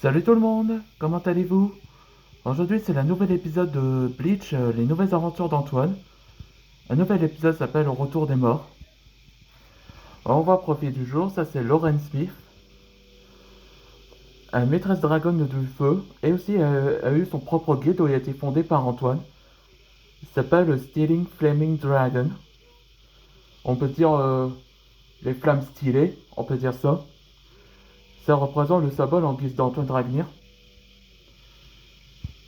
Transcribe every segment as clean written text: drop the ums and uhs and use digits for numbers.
Salut tout le monde, comment allez-vous? Aujourd'hui c'est le nouvel épisode de Bleach, les nouvelles aventures d'Antoine. Un nouvel épisode s'appelle Au retour des morts. Alors, on va profiter du jour, ça c'est Lauren Smith, une maîtresse dragonne du feu, et aussi a eu son propre guide où il a été fondé par Antoine. Il s'appelle le Stealing Flaming Dragon. On peut dire les flammes stylées, on peut dire ça. Ça représente le symbole en guise d'Antoine Dragnir.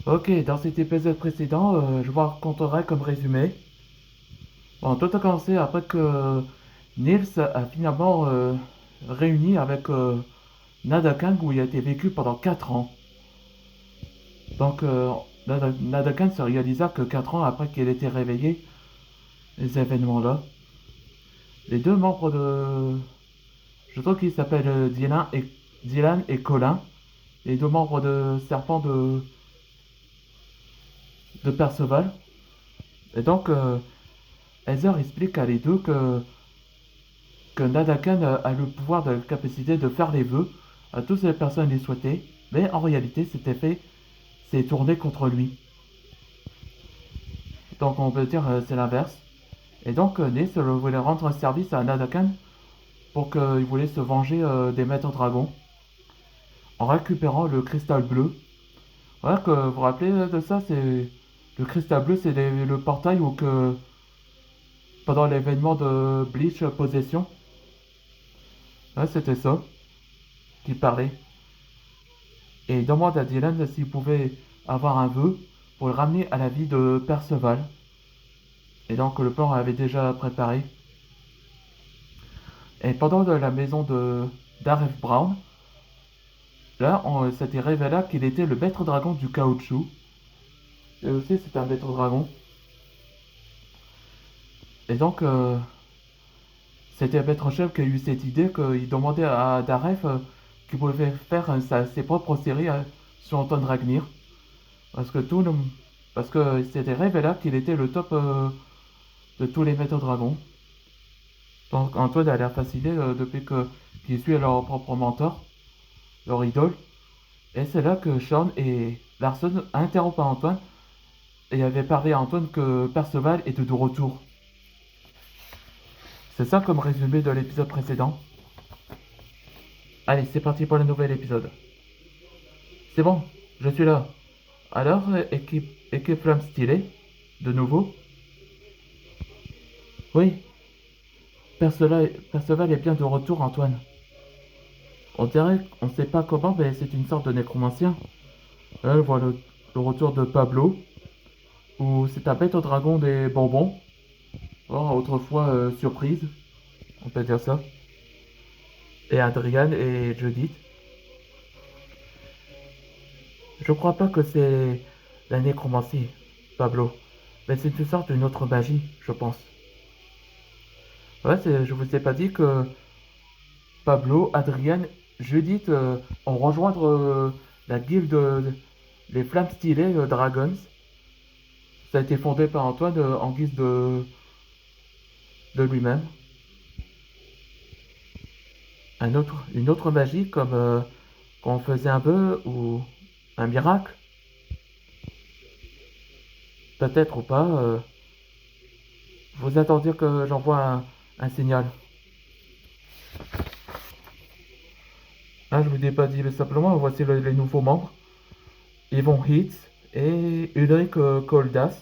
Ok, dans cet épisode précédent, je vous raconterai comme résumé. Bon, tout a commencé après que Nils a finalement réuni avec Nadakang où il a été vécu pendant 4 ans. Donc Nadakang se réalisa que 4 ans après qu'il ait été réveillé, les événements-là, les deux membres de... Je trouve qu'ils s'appellent Dylan et Colin, les deux membres de Serpent de Perceval. Et donc Heather explique à les deux que Nadakan a le pouvoir de la capacité de faire les vœux à toutes les personnes les souhaitaient, mais en réalité, cet effet s'est tourné contre lui. Donc on peut dire c'est l'inverse. Et donc Nils voulait rendre un service à Nadakan pour qu'il voulait se venger des maîtres dragons en récupérant le cristal bleu. Voilà que vous vous rappelez de ça, c'est le cristal bleu, c'est le portail où que pendant l'événement de Bleach Possession, ouais, c'était ça qu'il parlait. Et il demande à Dylan s'il pouvait avoir un vœu pour le ramener à la vie de Perceval. Et donc le plan avait déjà préparé. Et pendant la maison de d'Aref Brown, là, on s'était révélé qu'il était le maître dragon du caoutchouc. Et aussi, c'était un maître dragon. Et donc, c'était un maître chef qui a eu cette idée qu'il demandait à Daref qu'il pouvait faire ses propres séries sur Anton Dragnir. Parce que tout le... Parce que c'était révélé qu'il était le top de tous les maîtres dragons. Donc Antoine a l'air fasciné depuis qu'il suit leur propre mentor, leur idole. Et c'est là que Sean et Larson interrompent Antoine et avaient parlé à Antoine que Perceval était de retour. C'est ça comme résumé de l'épisode précédent. Allez, c'est parti pour le nouvel épisode. C'est bon, je suis là. Alors, équipe Flamme Stylée, de nouveau. Oui, Perceval est bien de retour, Antoine. On dirait qu'on sait pas comment, mais c'est une sorte de nécromancien. Là, je vois le retour de Pablo, où c'est un bête au dragon des bonbons. Oh, autrefois surprise, on peut dire ça. Et Adrian et Judith. Je crois pas que c'est la nécromancie, Pablo. Mais c'est une sorte d'une autre magie, je pense. Ouais, je vous ai pas dit que Pablo, Adrian, Judith ont rejoindre la guilde les Flammes Stylées Dragons. Ça a été fondé par Antoine en guise de lui-même. Une autre magie comme quand on faisait un vœu ou un miracle, peut-être ou pas. Vous attendiez que j'envoie un signal. Ah, je vous ai pas dit, mais simplement, voici les nouveaux membres. Yvon Hitz et Ulrich Koldas.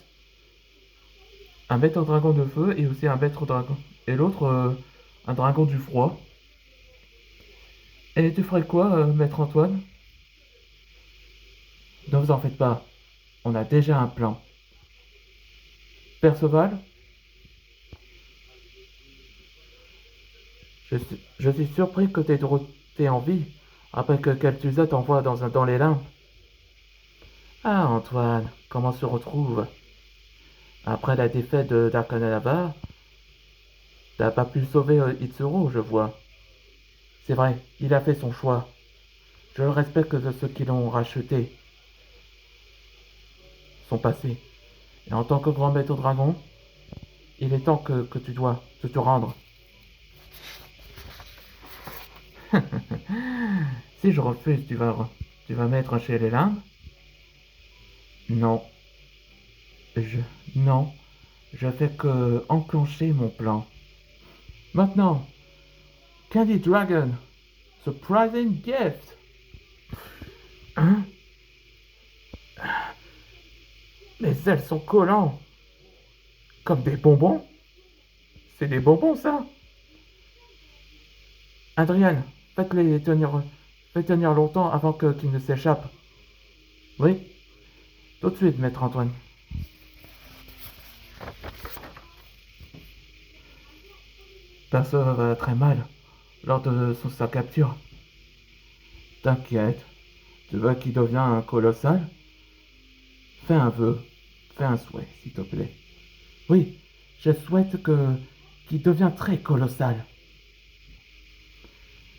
Un maître dragon de feu et aussi un maître dragon. Et l'autre, un dragon du froid. Et tu ferais quoi, maître Antoine? Ne vous en faites pas, on a déjà un plan. Perceval, je suis surpris que t'aies en vie, après que Kel'Thuzad t'envoie dans les limbes. Ah, Antoine, comment se retrouve? Après la défaite d'Arkanalava, t'as pas pu sauver Itsuru, je vois. C'est vrai, il a fait son choix. Je le respecte de ceux qui l'ont racheté, son passé. Et en tant que grand maître dragon, il est temps que tu dois te rendre. Si je refuse, tu vas Tu vas mettre chez les limbes? Non. Je... Non. Je fais que enclencher mon plan. Maintenant, Candy Dragon. Surprising gift. Hein? Les ailes sont collants. Comme des bonbons? C'est des bonbons, ça? Adrienne, faites-les tenir... Faites tenir longtemps avant qu'ils ne s'échappent. Oui? Tout de suite, maître Antoine. Perceval va très mal lors de sa capture. T'inquiète, tu veux qu'il devienne un colossal? Fais un vœu, fais un souhait, s'il te plaît. Oui, je souhaite qu'il devienne très colossal.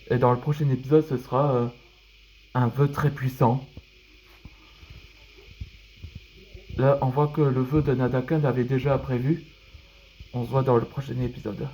Et dans le prochain épisode, ce sera un vœu très puissant. Là, on voit que le vœu de Nadakan avait déjà prévu. On se voit dans le prochain épisode.